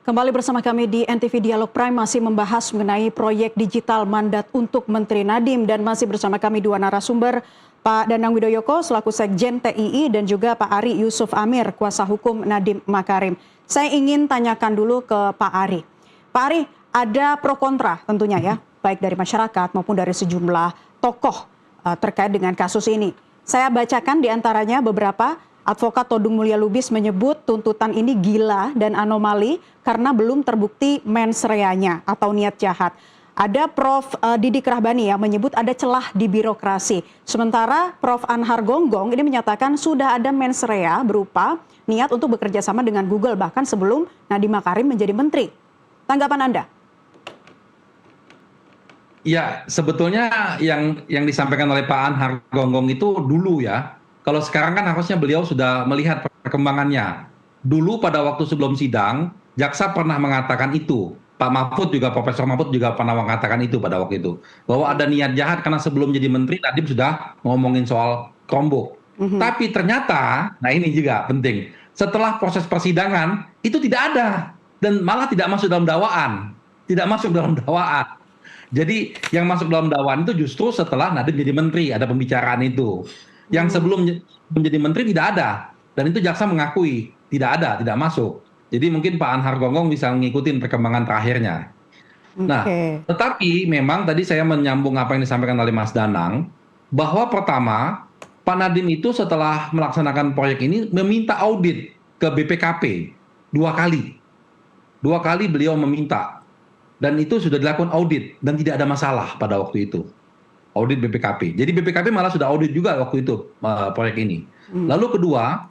Kembali bersama kami di NTV Dialog Prime masih membahas mengenai proyek digital mandat untuk Menteri Nadiem dan masih bersama kami dua narasumber, Pak Danang Widoyoko selaku Sekjen TII dan juga Pak Ari Yusuf Amir kuasa hukum Nadiem Makarim. Saya ingin tanyakan dulu ke Pak Ari. Pak Ari, ada pro kontra tentunya ya, baik dari masyarakat maupun dari sejumlah tokoh terkait dengan kasus ini. Saya bacakan di antaranya beberapa. Advokat Todung Mulya Lubis menyebut tuntutan ini gila dan anomali karena belum terbukti mens reanya atau niat jahat. Ada Prof. Didik Rahbani yang menyebut ada celah di birokrasi. Sementara Prof. Anhar Gonggong ini menyatakan sudah ada mens rea berupa niat untuk bekerja sama dengan Google bahkan sebelum Nadiem Makarim menjadi menteri. Tanggapan Anda? Ya, sebetulnya yang disampaikan oleh Pak Anhar Gonggong itu dulu ya. Kalau sekarang kan harusnya beliau sudah melihat perkembangannya. Dulu pada waktu sebelum sidang, jaksa pernah mengatakan itu. Pak Mahfud juga, Profesor Mahfud juga pernah mengatakan itu pada waktu itu. Bahwa ada niat jahat karena sebelum jadi menteri, Nadiem sudah ngomongin soal Chromebook. Tapi ternyata, nah ini juga penting, setelah proses persidangan, itu tidak ada. Dan malah tidak masuk dalam dakwaan. Tidak masuk dalam dakwaan. Jadi yang masuk dalam dakwaan itu justru setelah Nadiem jadi menteri, ada pembicaraan itu. Yang sebelum menjadi menteri tidak ada. Dan itu jaksa mengakui tidak ada, tidak masuk. Jadi mungkin Pak Anhar Gonggong bisa mengikuti perkembangan terakhirnya. Nah, tetapi memang tadi saya menyambung apa yang disampaikan oleh Mas Danang, bahwa pertama, Pak Nadiem itu setelah melaksanakan proyek ini meminta audit ke BPKP 2 kali. 2 kali beliau meminta. Dan itu sudah dilakukan audit dan tidak ada masalah pada waktu itu. Audit BPKP. Jadi BPKP malah sudah audit juga waktu itu proyek ini. Lalu kedua,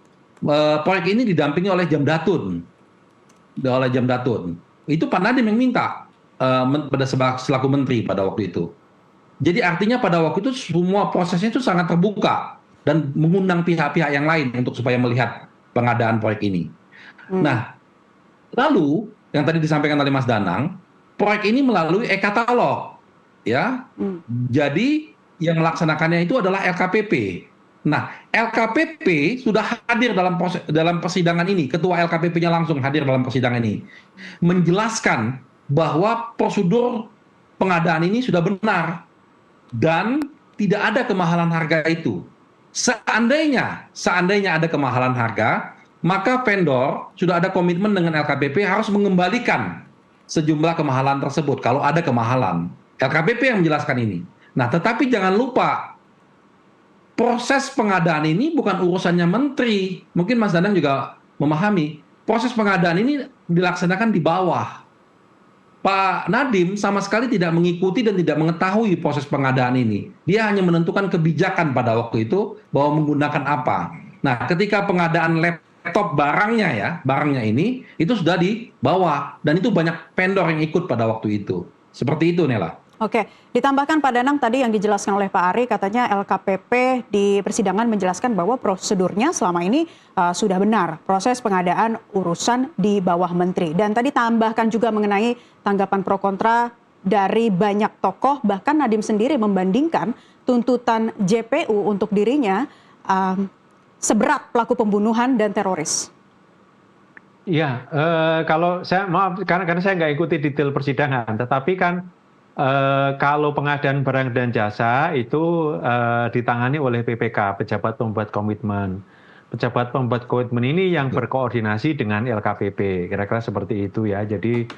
proyek ini didampingi oleh Jamdatun. Oleh Jamdatun. Itu Pak Nadiem yang minta pada selaku menteri pada waktu itu. Jadi artinya pada waktu itu semua prosesnya itu sangat terbuka dan mengundang pihak-pihak yang lain untuk supaya melihat pengadaan proyek ini. Nah, lalu yang tadi disampaikan oleh Mas Danang, proyek ini melalui e-katalog. Ya, jadi yang melaksanakannya itu adalah LKPP. Nah, LKPP sudah hadir dalam persidangan ini. Ketua LKPP-nya langsung hadir dalam persidangan ini, menjelaskan bahwa prosedur pengadaan ini sudah benar dan tidak ada kemahalan harga itu. Seandainya ada kemahalan harga, maka vendor sudah ada komitmen dengan LKPP harus mengembalikan sejumlah kemahalan tersebut kalau ada kemahalan. LKPP yang menjelaskan ini. Nah, tetapi jangan lupa, proses pengadaan ini bukan urusannya menteri. Mungkin Mas Danang juga memahami, proses pengadaan ini dilaksanakan di bawah. Pak Nadiem sama sekali tidak mengikuti dan tidak mengetahui proses pengadaan ini. Dia hanya menentukan kebijakan pada waktu itu bahwa menggunakan apa. Nah, ketika pengadaan laptop barangnya ini, itu sudah di bawah. Dan itu banyak vendor yang ikut pada waktu itu. Seperti itu, Nela. Oke, ditambahkan Pak Danang tadi yang dijelaskan oleh Pak Ari, katanya LKPP di persidangan menjelaskan bahwa prosedurnya selama ini sudah benar. Proses pengadaan urusan di bawah menteri. Dan tadi tambahkan juga mengenai tanggapan pro kontra dari banyak tokoh, bahkan Nadiem sendiri membandingkan tuntutan JPU untuk dirinya seberat pelaku pembunuhan dan teroris. Iya, kalau saya maaf karena saya nggak ikuti detail persidangan, tetapi kan kalau pengadaan barang dan jasa itu ditangani oleh PPK, Pejabat Pembuat Komitmen. Pejabat Pembuat Komitmen ini yang berkoordinasi dengan LKPP, kira-kira seperti itu ya. Jadi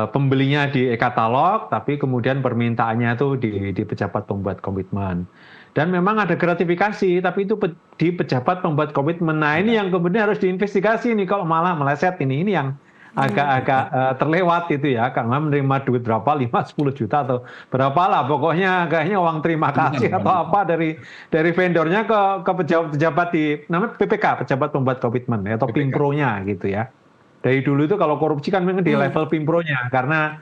pembelinya di e-katalog, tapi kemudian permintaannya itu di Pejabat Pembuat Komitmen. Dan memang ada gratifikasi, tapi itu di Pejabat Pembuat Komitmen. Nah ini yang kemudian harus diinvestigasi nih, kalau malah meleset ini yang agak terlewat itu ya, karena menerima duit berapa, 5-10 juta atau berapa lah, pokoknya kayaknya uang terima kasih atau apa dari vendornya ke pejabat di namanya PPK, Pejabat Pembuat Komitmen atau Pimpronya gitu ya. Dari dulu itu kalau korupsi kan memang di level Pimpronya, karena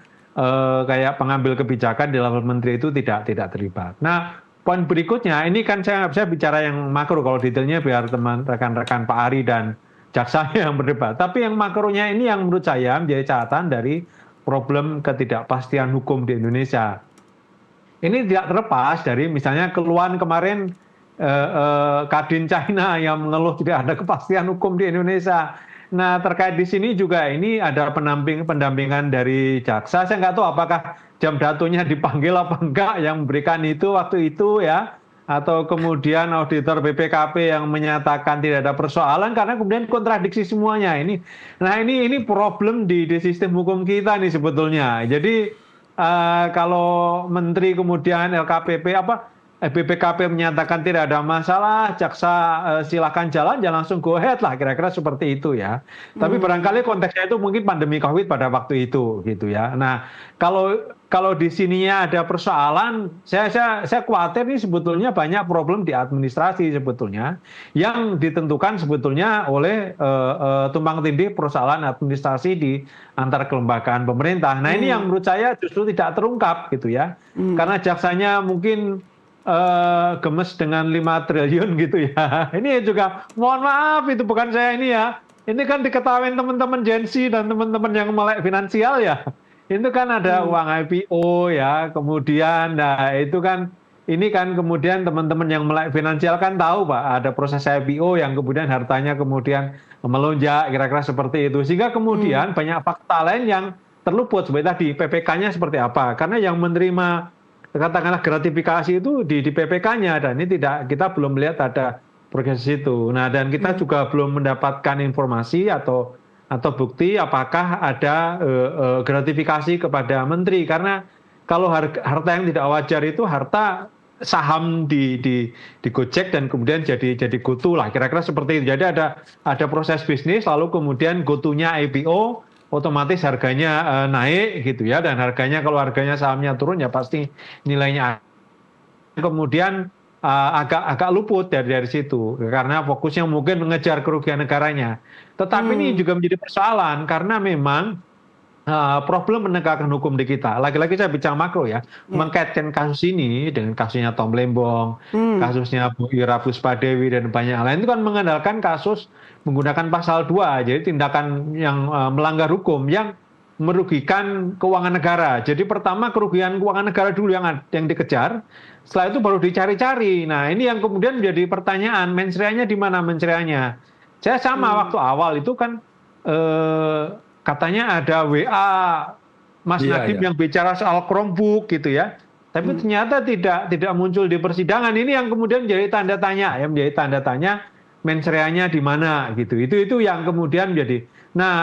kayak pengambil kebijakan di level menteri itu tidak terlibat. Nah, poin berikutnya ini kan saya bicara yang makro, kalau detailnya biar teman rekan-rekan Pak Ari dan jaksa yang berdebat. Tapi yang makronya ini yang menurut saya menjadi catatan dari problem ketidakpastian hukum di Indonesia. Ini tidak terlepas dari misalnya keluhan kemarin Kadin China yang mengeluh tidak ada kepastian hukum di Indonesia. Nah, terkait di sini juga ini ada pendampingan dari jaksa. Saya nggak tahu apakah jam datunya dipanggil apa enggak yang memberikan itu waktu itu ya. Atau kemudian auditor BPKP yang menyatakan tidak ada persoalan karena kemudian kontradiksi semuanya. Ini problem di sistem hukum kita nih sebetulnya. Jadi kalau menteri kemudian LKPP BPKP menyatakan tidak ada masalah, jaksa silakan jalan, jangan langsung go ahead lah, kira-kira seperti itu ya. Tapi barangkali konteksnya itu mungkin pandemi COVID pada waktu itu gitu ya. Nah, kalau di sininya ada persoalan, saya khawatir nih sebetulnya banyak problem di administrasi sebetulnya yang ditentukan sebetulnya oleh tumpang tindih persoalan administrasi di antar kelembagaan pemerintah. Nah, ini yang menurut saya justru tidak terungkap gitu ya. Karena jaksanya mungkin gemes dengan 5 triliun gitu ya. Ini juga mohon maaf itu bukan saya ini ya. Ini kan diketahui teman-teman Gen Z dan teman-teman yang melek finansial ya. Itu kan ada uang IPO ya, kemudian nah itu kan ini kan kemudian teman-teman yang melek finansial kan tahu Pak, ada proses IPO yang kemudian hartanya kemudian melonjak kira-kira seperti itu. Sehingga kemudian banyak fakta lain yang terluput seperti tadi PPK-nya seperti apa. Karena yang menerima katakanlah gratifikasi itu di PPK-nya dan ini kita belum melihat ada progres itu. Nah, dan kita juga belum mendapatkan informasi atau bukti apakah ada gratifikasi kepada menteri karena kalau harta yang tidak wajar itu harta saham di Gojek dan kemudian jadi GoTo lah kira-kira seperti itu. Jadi ada proses bisnis lalu kemudian GoTo-nya IPO otomatis harganya naik gitu ya dan kalau harganya sahamnya turun ya pasti nilainya kemudian agak luput dari situ karena fokusnya mungkin mengejar kerugian negaranya. Tetapi ini juga menjadi persoalan karena memang problem penegakan hukum di kita. Lagi-lagi saya bicara makro ya, mengkaitkan kasus ini dengan kasusnya Tom Lembong, kasusnya Bu Ira Puspadewi dan banyak lain itu kan mengandalkan kasus menggunakan pasal 2, jadi tindakan yang melanggar hukum yang merugikan keuangan negara. Jadi pertama kerugian keuangan negara dulu yang dikejar, setelah itu baru dicari-cari. Nah ini yang kemudian menjadi pertanyaan, mensreanya di mana mensreanya? Saya sama waktu awal itu kan katanya ada WA Mas Nadiem yang bicara soal Chromebook gitu ya. Tapi ternyata tidak muncul di persidangan. Ini yang kemudian menjadi tanda tanya mensreanya di mana gitu. Itu yang kemudian menjadi. Nah,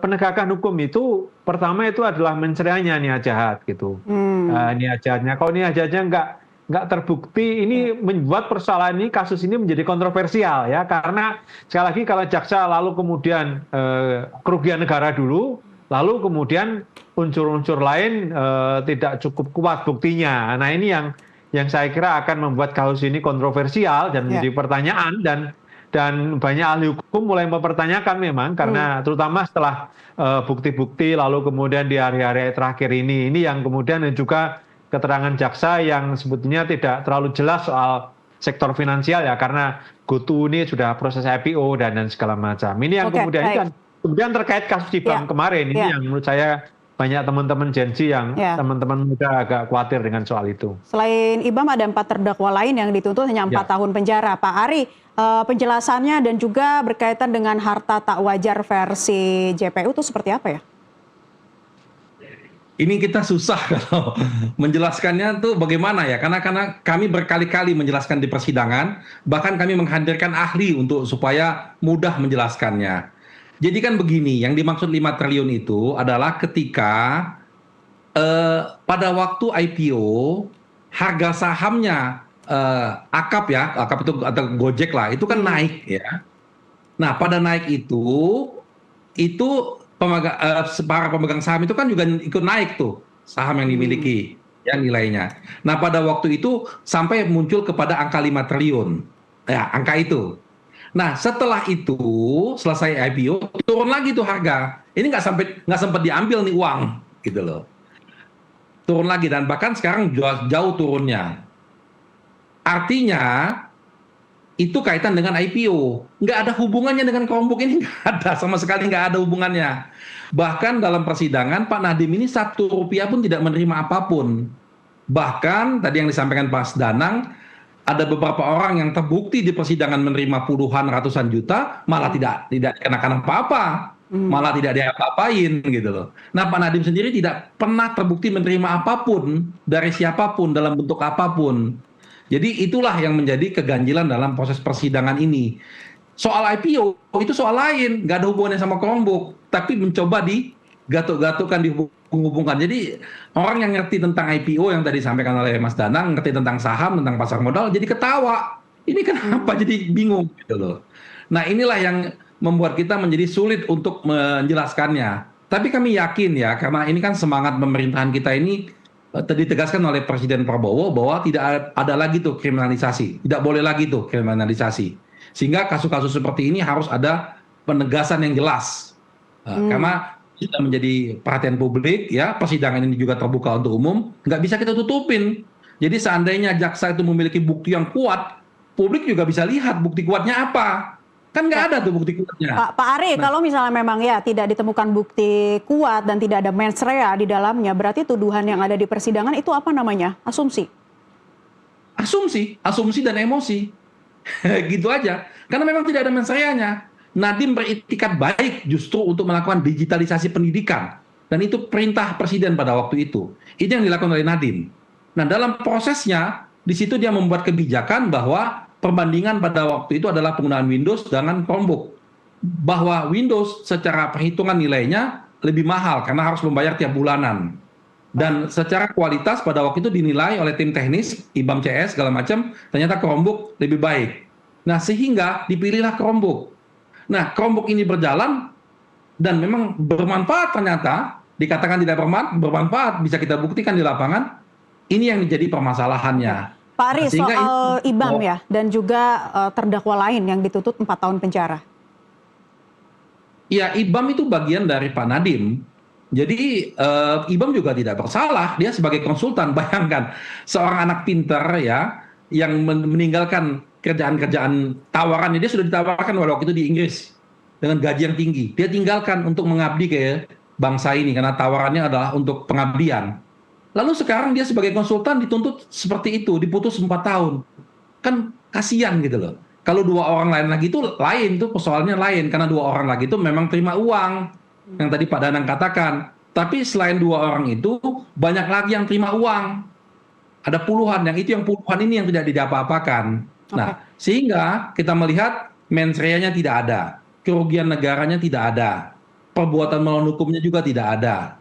penegakan hukum itu pertama itu adalah mensreanya niat jahat gitu. Niat jahatnya. Kalau niat jahatnya nggak terbukti, ini membuat persoalan ini, kasus ini menjadi kontroversial ya, karena sekali lagi kalau jaksa lalu kemudian kerugian negara dulu, lalu kemudian unsur-unsur lain tidak cukup kuat buktinya. Nah ini yang saya kira akan membuat kasus ini kontroversial dan menjadi pertanyaan dan banyak ahli hukum mulai mempertanyakan memang karena terutama setelah bukti-bukti lalu kemudian di hari-hari terakhir ini yang kemudian juga keterangan jaksa yang sebetulnya tidak terlalu jelas soal sektor finansial ya karena GoTo ini sudah proses IPO dan segala macam. Ini yang kemudian terkait kasus Cibam kemarin ini yang menurut saya banyak teman-teman Gen Z yang teman-teman muda agak khawatir dengan soal itu. Selain Ibam ada 4 terdakwa lain yang dituntut hanya 4 tahun penjara. Pak Ari, penjelasannya dan juga berkaitan dengan harta tak wajar versi JPU itu seperti apa ya? Ini kita susah kalau menjelaskannya tuh bagaimana ya, karena kami berkali-kali menjelaskan di persidangan, bahkan kami menghadirkan ahli supaya mudah menjelaskannya. Jadi kan begini, yang dimaksud 5 triliun itu adalah ketika pada waktu IPO harga sahamnya Akap itu atau Gojek lah, itu kan naik ya. Nah pada naik itu para pemegang saham itu kan juga ikut naik tuh saham yang dimiliki ya nilainya. Nah pada waktu itu sampai muncul kepada angka 5 triliun ya angka itu. Nah setelah itu selesai IPO turun lagi tuh harga. Ini nggak sempat diambil nih uang gitu loh. Turun lagi dan bahkan sekarang jauh turunnya. Artinya itu kaitan dengan IPO. Nggak ada hubungannya dengan Chromebook ini, nggak ada, sama sekali nggak ada hubungannya. Bahkan dalam persidangan, Pak Nadiem ini Rp1 pun tidak menerima apapun. Bahkan tadi yang disampaikan Pak Danang, ada beberapa orang yang terbukti di persidangan menerima puluhan ratusan juta, malah tidak dikenakan apa-apa, malah tidak diapa-apain gitu loh. Nah, Pak Nadiem sendiri tidak pernah terbukti menerima apapun dari siapapun dalam bentuk apapun. Jadi itulah yang menjadi keganjilan dalam proses persidangan ini. Soal IPO itu soal lain, nggak ada hubungannya sama Chromebook, tapi mencoba digatuk-gatukkan, dihubung-hubungkan. Jadi orang yang ngerti tentang IPO yang tadi disampaikan oleh Mas Danang, ngerti tentang saham, tentang pasar modal, jadi ketawa. Ini kenapa jadi bingung gitu loh. Nah, inilah yang membuat kita menjadi sulit untuk menjelaskannya. Tapi kami yakin ya, karena ini kan semangat pemerintahan kita ini ditegaskan oleh Presiden Prabowo bahwa tidak ada lagi tuh kriminalisasi, tidak boleh lagi tuh kriminalisasi. Sehingga kasus-kasus seperti ini harus ada penegasan yang jelas. Karena sudah menjadi perhatian publik, ya persidangan ini juga terbuka untuk umum, nggak bisa kita tutupin. Jadi seandainya jaksa itu memiliki bukti yang kuat, publik juga bisa lihat bukti kuatnya apa. Kan nggak ada tuh bukti kuatnya. Pak Ari, kalau misalnya memang ya tidak ditemukan bukti kuat dan tidak ada mens rea di dalamnya, berarti tuduhan yang ada di persidangan itu apa namanya? Asumsi? Asumsi dan emosi. Gitu aja. Karena memang tidak ada mens rea-nya. Nadiem beritikat baik justru untuk melakukan digitalisasi pendidikan. Dan itu perintah Presiden pada waktu itu. Itu yang dilakukan oleh Nadiem. Nah, dalam prosesnya, di situ dia membuat kebijakan bahwa perbandingan pada waktu itu adalah penggunaan Windows dengan Chromebook. Bahwa Windows secara perhitungan nilainya lebih mahal karena harus membayar tiap bulanan. Dan secara kualitas pada waktu itu dinilai oleh tim teknis, IBAM CS segala macam, ternyata Chromebook lebih baik. Nah, sehingga dipilihlah Chromebook. Nah, Chromebook ini berjalan dan memang bermanfaat ternyata, dikatakan tidak bermanfaat, bisa kita buktikan di lapangan. Ini yang menjadi permasalahannya. Pak Ari, Sehingga soal IBAM ya, dan juga terdakwa lain yang dituntut 4 tahun penjara. Ya, IBAM itu bagian dari Pak Nadiem. Jadi IBAM juga tidak bersalah, dia sebagai konsultan. Bayangkan, seorang anak pintar ya, yang meninggalkan kerjaan-kerjaan tawarannya, dia sudah ditawarkan waktu itu di Inggris dengan gaji yang tinggi. Dia tinggalkan untuk mengabdi ke bangsa ini, karena tawarannya adalah untuk pengabdian. Lalu sekarang dia sebagai konsultan dituntut seperti itu, diputus 4 tahun. Kan kasihan gitu loh. Kalau 2 orang lain lagi itu lain, tuh persoalannya lain. Karena 2 orang lagi itu memang terima uang. Yang tadi Pak Danang katakan. Tapi selain 2 orang itu, banyak lagi yang terima uang. Ada puluhan, yang puluhan ini yang tidak diapa-apakan. Nah, sehingga kita melihat mens rea-nya tidak ada. Kerugian negaranya tidak ada. Perbuatan melawan hukumnya juga tidak ada.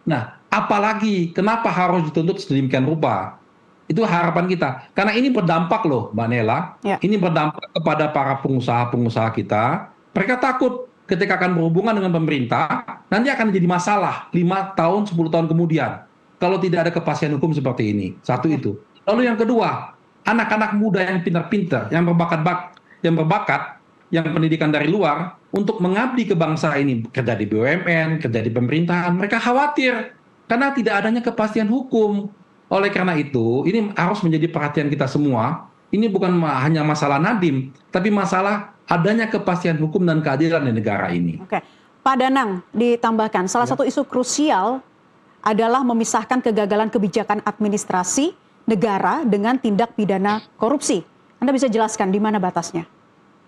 Nah, apalagi kenapa harus dituntut sedemikian rupa? Itu harapan kita. Karena ini berdampak loh, Mbak Nela. Ya. Ini berdampak kepada para pengusaha-pengusaha kita. Mereka takut ketika akan berhubungan dengan pemerintah, nanti akan jadi masalah 5 tahun, 10 tahun kemudian. Kalau tidak ada kepastian hukum seperti ini. Satu itu. Lalu yang kedua, anak-anak muda yang pintar-pintar, yang berbakat, yang pendidikan dari luar, untuk mengabdi ke bangsa ini, kerja di BUMN, kerja di pemerintahan, mereka khawatir. Karena tidak adanya kepastian hukum. Oleh karena itu, ini harus menjadi perhatian kita semua. Ini bukan hanya masalah Nadiem, tapi masalah adanya kepastian hukum dan keadilan di negara ini. Oke, Pak Danang ditambahkan, salah satu isu krusial adalah memisahkan kegagalan kebijakan administrasi negara dengan tindak pidana korupsi. Anda bisa jelaskan di mana batasnya?